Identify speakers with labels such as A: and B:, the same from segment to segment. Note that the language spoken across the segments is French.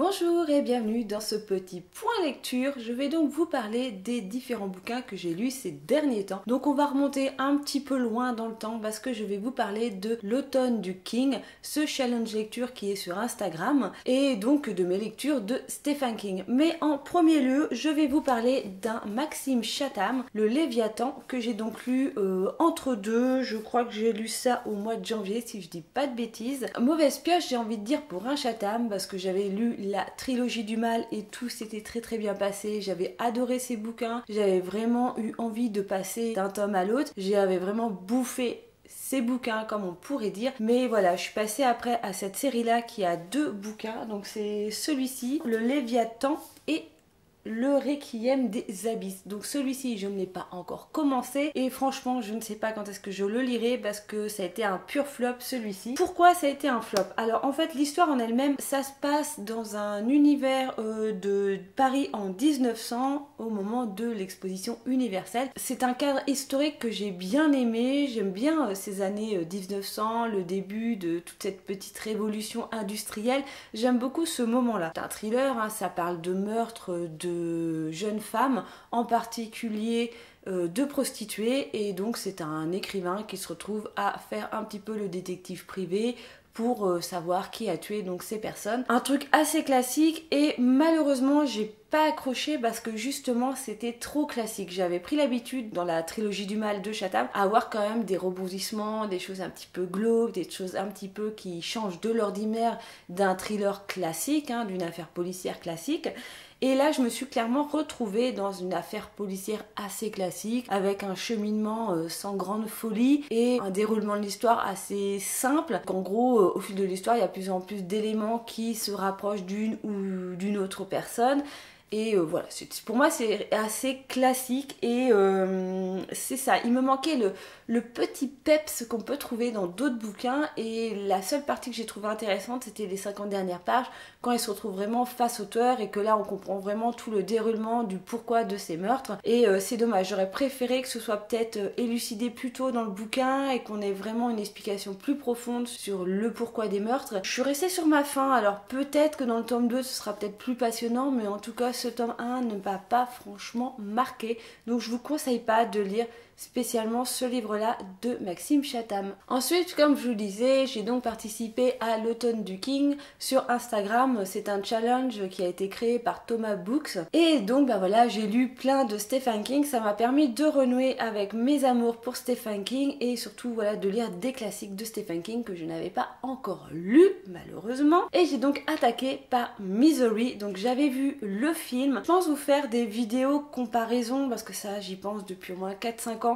A: Bonjour et bienvenue dans ce petit point lecture. Je vais donc vous parler des différents bouquins que j'ai lus ces derniers temps. Donc on va remonter un petit peu loin dans le temps parce que je vais vous parler de l'automne du King, ce challenge lecture qui est sur Instagram, et donc de mes lectures de Stephen King. Mais en premier lieu, je vais vous parler d'un Maxime Chatham, le Léviathan, que j'ai donc lu entre deux. Je crois que j'ai lu ça au mois de janvier si je dis pas de bêtises. Mauvaise pioche, j'ai envie de dire, pour un Chatham, parce que j'avais lu la trilogie du mal et tout s'était très bien passé. J'avais adoré ces bouquins, j'avais vraiment eu envie de passer d'un tome à l'autre, j'avais vraiment bouffé ces bouquins comme on pourrait dire, mais voilà, je suis passée après à cette série là qui a deux bouquins. Donc c'est celui-ci, le Léviathan, et le Requiem des Abysses. Donc celui-ci je ne l'ai pas encore commencé et franchement je ne sais pas quand est-ce que je le lirai parce que ça a été un pur flop celui-ci. Pourquoi ça a été un flop? Alors en fait l'histoire en elle-même, ça se passe dans un univers de Paris en 1900 au moment de l'exposition universelle. C'est un cadre historique que j'ai bien aimé, j'aime bien ces années 1900, le début de toute cette petite révolution industrielle, j'aime beaucoup ce moment-là. C'est un thriller, hein, ça parle de meurtre, de jeunes femmes, en particulier de prostituées, et donc c'est un écrivain qui se retrouve à faire un petit peu le détective privé pour savoir qui a tué donc ces personnes. Un truc assez classique, et malheureusement j'ai pas accroché parce que justement c'était trop classique. J'avais pris l'habitude dans la trilogie du mal de Chatham à avoir quand même des rebondissements, des choses un petit peu glauques, des choses un petit peu qui changent de l'ordinaire d'un thriller classique, hein, d'une affaire policière classique. Et là, je me suis clairement retrouvée dans une affaire policière assez classique, avec un cheminement sans grande folie et un déroulement de l'histoire assez simple. En gros, au fil de l'histoire, il y a de plus en plus d'éléments qui se rapprochent d'une ou d'une autre personne. Et voilà, pour moi c'est assez classique et c'est ça. Il me manquait le petit peps qu'on peut trouver dans d'autres bouquins, et la seule partie que j'ai trouvée intéressante c'était les 50 dernières pages, quand ils se retrouvent vraiment face au tueur et que là on comprend vraiment tout le déroulement du pourquoi de ces meurtres. Et c'est dommage, j'aurais préféré que ce soit peut-être élucidé plus tôt dans le bouquin et qu'on ait vraiment une explication plus profonde sur le pourquoi des meurtres. Je suis restée sur ma faim, alors peut-être que dans le tome 2 ce sera peut-être plus passionnant, mais en tout cas ce tome 1 ne m'a pas franchement marqué, donc je vous conseille pas de lire spécialement ce livre-là de Maxime Chatham. Ensuite, comme je vous le disais, j'ai donc participé à l'automne du King sur Instagram. C'est un challenge qui a été créé par Thomas Books. Et donc, bah voilà, j'ai lu plein de Stephen King. Ça m'a permis de renouer avec mes amours pour Stephen King et surtout, voilà, de lire des classiques de Stephen King que je n'avais pas encore lus, malheureusement. Et j'ai donc attaqué par Misery. Donc, j'avais vu le film. Je pense vous faire des vidéos comparaison parce que ça, j'y pense depuis au moins 4-5 ans.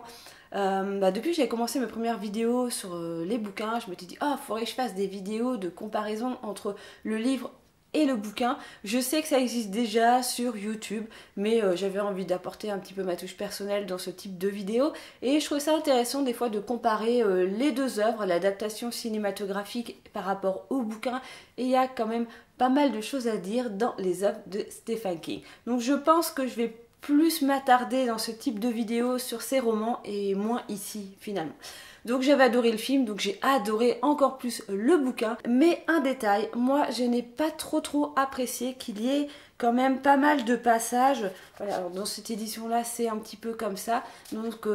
A: Depuis que j'ai commencé mes premières vidéos sur les bouquins, je me suis dit faudrait que je fasse des vidéos de comparaison entre le livre et le bouquin. Je sais que ça existe déjà sur YouTube, mais j'avais envie d'apporter un petit peu ma touche personnelle dans ce type de vidéo, et je trouve ça intéressant des fois de comparer les deux œuvres, l'adaptation cinématographique par rapport au bouquin, et il y a quand même pas mal de choses à dire dans les œuvres de Stephen King. Donc je pense que je vais plus m'attarder dans ce type de vidéo sur ces romans et moins ici finalement. Donc j'avais adoré le film, donc j'ai adoré encore plus le bouquin. Mais un détail, moi je n'ai pas trop apprécié qu'il y ait quand même pas mal de passages. Voilà, alors dans cette édition là c'est un petit peu comme ça. Donc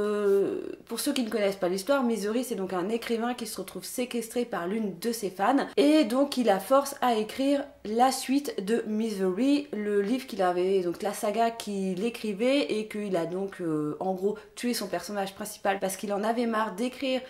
A: pour ceux qui ne connaissent pas l'histoire, Misery c'est donc un écrivain qui se retrouve séquestré par l'une de ses fans, et donc il a force à écrire la suite de Misery, le livre qu'il avait, donc la saga qu'il écrivait, et qu'il a donc en gros tué son personnage principal parce qu'il en avait marre d'écrire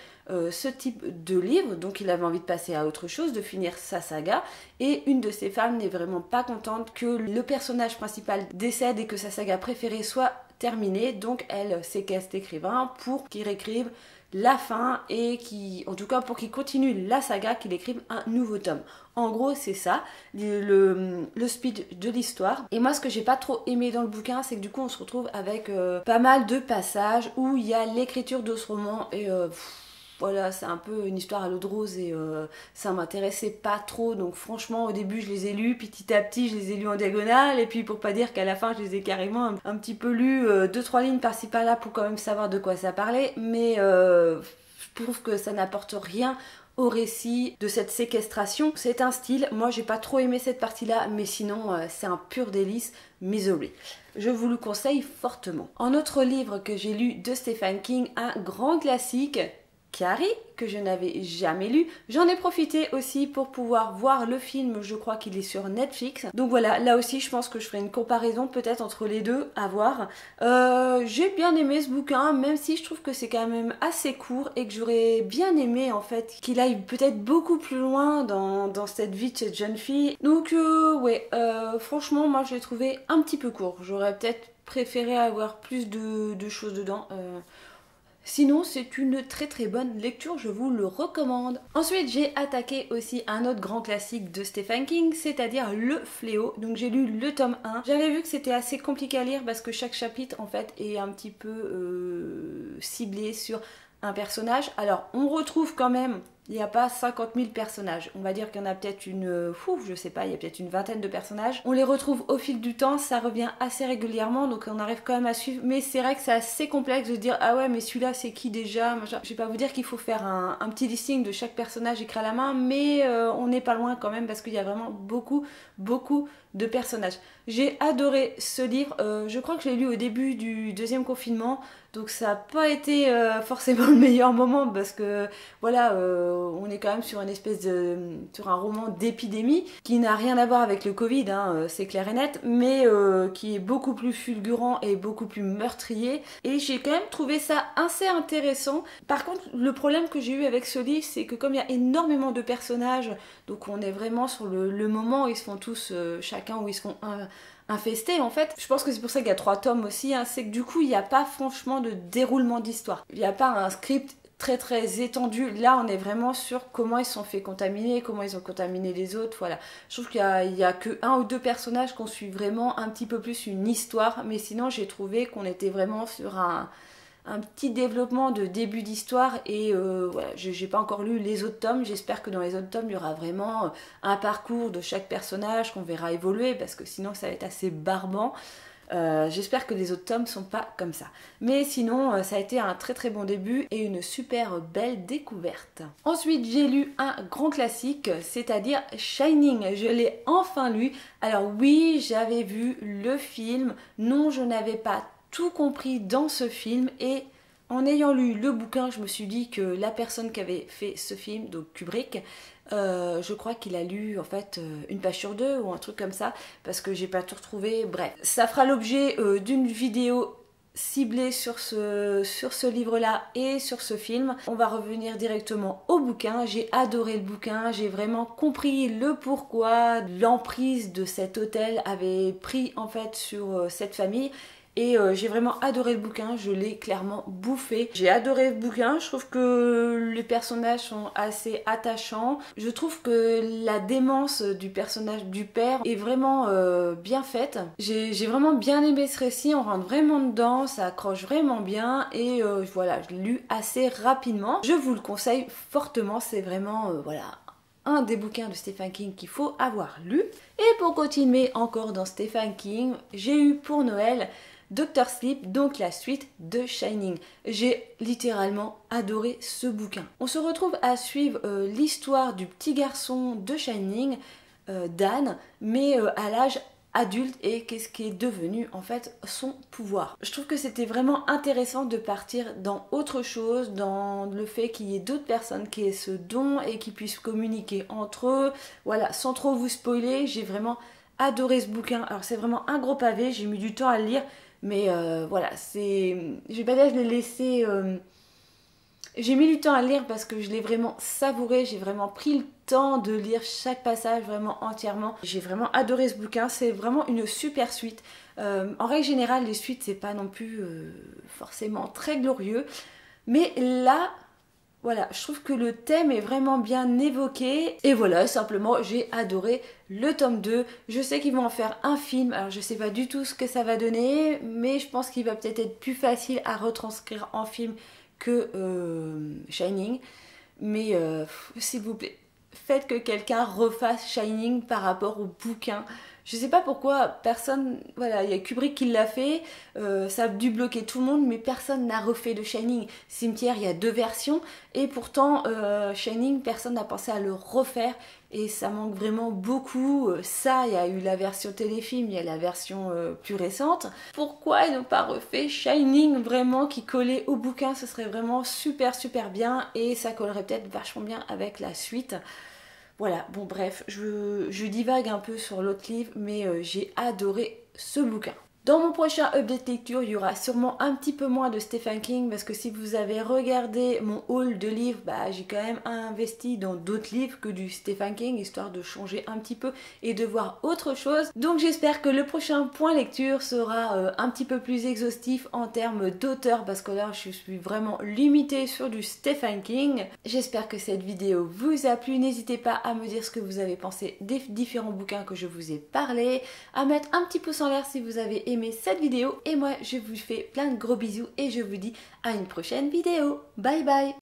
A: ce type de livre, donc il avait envie de passer à autre chose, de finir sa saga, et une de ses femmes n'est vraiment pas contente que le personnage principal décède et que sa saga préférée soit terminée, donc elle séquestre l'écrivain pour qu'il réécrive la fin, et en tout cas pour qu'il continue la saga, qu'il écrive un nouveau tome. En gros c'est ça le speed de l'histoire. Et moi ce que j'ai pas trop aimé dans le bouquin, c'est que du coup on se retrouve avec pas mal de passages où il y a l'écriture de ce roman, et voilà, c'est un peu une histoire à l'eau de rose, et ça m'intéressait pas trop. Donc franchement au début je les ai lus, petit à petit je les ai lus en diagonale, et puis pour pas dire qu'à la fin je les ai carrément un petit peu lus 2-3 lignes par-ci par-là pour quand même savoir de quoi ça parlait. Mais trouve que ça n'apporte rien au récit de cette séquestration. C'est un style, moi j'ai pas trop aimé cette partie-là, mais sinon c'est un pur délice, Misery. Je vous le conseille fortement. En autre livre que j'ai lu de Stephen King, un grand classique, Carrie, que je n'avais jamais lu. J'en ai profité aussi pour pouvoir voir le film, je crois qu'il est sur Netflix. Donc voilà, là aussi je pense que je ferai une comparaison peut-être entre les deux, à voir. J'ai bien aimé ce bouquin, même si je trouve que c'est quand même assez court et que j'aurais bien aimé en fait qu'il aille peut-être beaucoup plus loin dans cette vie de cette jeune fille. Donc ouais, franchement moi je l'ai trouvé un petit peu court. J'aurais peut-être préféré avoir plus de choses dedans. Sinon, c'est une très très bonne lecture, je vous le recommande. Ensuite, j'ai attaqué aussi un autre grand classique de Stephen King, c'est-à-dire Le Fléau. Donc j'ai lu le tome 1. J'avais vu que c'était assez compliqué à lire parce que chaque chapitre en fait est un petit peu ciblé sur un personnage. Alors, on retrouve quand même, il n'y a pas 50 000 personnages. On va dire qu'il y en a peut-être je sais pas, il y a peut-être une vingtaine de personnages. On les retrouve au fil du temps, ça revient assez régulièrement, donc on arrive quand même à suivre. Mais c'est vrai que c'est assez complexe de dire, ah ouais, mais celui-là c'est qui déjà? Je vais pas vous dire qu'il faut faire un petit listing de chaque personnage écrit à la main, mais on n'est pas loin quand même parce qu'il y a vraiment beaucoup de personnages. J'ai adoré ce livre, je crois que je l'ai lu au début du deuxième confinement, donc ça n'a pas été forcément le meilleur moment parce que voilà, on est quand même sur une espèce sur un roman d'épidémie qui n'a rien à voir avec le Covid, hein, c'est clair et net, mais qui est beaucoup plus fulgurant et beaucoup plus meurtrier. Et j'ai quand même trouvé ça assez intéressant. Par contre, le problème que j'ai eu avec ce livre, c'est que comme il y a énormément de personnages, donc on est vraiment sur le moment où ils se font tous chacun, où ils se font infesté en fait. Je pense que c'est pour ça qu'il y a 3 tomes aussi, hein. C'est que du coup il n'y a pas franchement de déroulement d'histoire. Il n'y a pas un script très étendu. Là on est vraiment sur comment ils se sont fait contaminer, comment ils ont contaminé les autres, voilà. Je trouve qu'il y a que 1 ou 2 personnages qu'on suit vraiment un petit peu plus une histoire, mais sinon j'ai trouvé qu'on était vraiment sur un petit développement de début d'histoire et voilà, j'ai pas encore lu les autres tomes, j'espère que dans les autres tomes il y aura vraiment un parcours de chaque personnage qu'on verra évoluer parce que sinon ça va être assez barbant. J'espère que les autres tomes sont pas comme ça. Mais sinon, ça a été un très bon début et une super belle découverte. Ensuite, j'ai lu un grand classique, c'est-à-dire Shining. Je l'ai enfin lu. Alors oui, j'avais vu le film. Non, je n'avais pas tout compris dans ce film et en ayant lu le bouquin, je me suis dit que la personne qui avait fait ce film, donc Kubrick, je crois qu'il a lu en fait une page sur 2 ou un truc comme ça parce que j'ai pas tout retrouvé. Bref, ça fera l'objet d'une vidéo ciblée sur ce livre-là et sur ce film. On va revenir directement au bouquin. J'ai adoré le bouquin, j'ai vraiment compris le pourquoi l'emprise de cet hôtel avait pris en fait sur cette famille. Et j'ai vraiment adoré le bouquin, je l'ai clairement bouffé. J'ai adoré le bouquin, je trouve que les personnages sont assez attachants. Je trouve que la démence du personnage du père est vraiment bien faite. J'ai vraiment bien aimé ce récit, on rentre vraiment dedans, ça accroche vraiment bien. Et voilà, je l'ai lu assez rapidement. Je vous le conseille fortement, c'est vraiment voilà, un des bouquins de Stephen King qu'il faut avoir lu. Et pour continuer encore dans Stephen King, j'ai eu pour Noël Dr. Sleep, donc la suite de Shining. J'ai littéralement adoré ce bouquin. On se retrouve à suivre l'histoire du petit garçon de Shining, Dan, mais à l'âge adulte et qu'est-ce qui est devenu en fait son pouvoir. Je trouve que c'était vraiment intéressant de partir dans autre chose, dans le fait qu'il y ait d'autres personnes qui aient ce don et qui puissent communiquer entre eux. Voilà, sans trop vous spoiler, j'ai vraiment adoré ce bouquin. Alors c'est vraiment un gros pavé, j'ai mis du temps à le lire. Mais voilà, je vais pas dire que je l'ai laissé... J'ai mis du temps à le lire parce que je l'ai vraiment savouré, j'ai vraiment pris le temps de lire chaque passage vraiment entièrement. J'ai vraiment adoré ce bouquin, c'est vraiment une super suite. En règle générale, les suites, c'est pas non plus forcément très glorieux. Mais là... Voilà, je trouve que le thème est vraiment bien évoqué. Et voilà, simplement, j'ai adoré le tome 2. Je sais qu'ils vont en faire un film. Alors, je sais pas du tout ce que ça va donner. Mais je pense qu'il va peut-être être plus facile à retranscrire en film que Shining. Mais s'il vous plaît, faites que quelqu'un refasse Shining par rapport au bouquin. Je sais pas pourquoi personne, voilà, il y a Kubrick qui l'a fait, ça a dû bloquer tout le monde, mais personne n'a refait de Shining. Cimetière, il y a 2 versions, et pourtant Shining, personne n'a pensé à le refaire, et ça manque vraiment beaucoup. Ça, il y a eu la version téléfilm, il y a la version plus récente. Pourquoi ils n'ont pas refait Shining vraiment qui collait au bouquin? Ce serait vraiment super bien, et ça collerait peut-être vachement bien avec la suite. Voilà, bon bref, je divague un peu sur l'autre livre, mais j'ai adoré ce bouquin. Dans mon prochain update lecture, il y aura sûrement un petit peu moins de Stephen King parce que si vous avez regardé mon haul de livres, bah, j'ai quand même investi dans d'autres livres que du Stephen King, histoire de changer un petit peu et de voir autre chose. Donc j'espère que le prochain point lecture sera un petit peu plus exhaustif en termes d'auteur parce que là je suis vraiment limitée sur du Stephen King. J'espère que cette vidéo vous a plu. N'hésitez pas à me dire ce que vous avez pensé des différents bouquins que je vous ai parlé, à mettre un petit pouce en l'air si vous avez aimé cette vidéo, et moi je vous fais plein de gros bisous et je vous dis à une prochaine vidéo. Bye bye.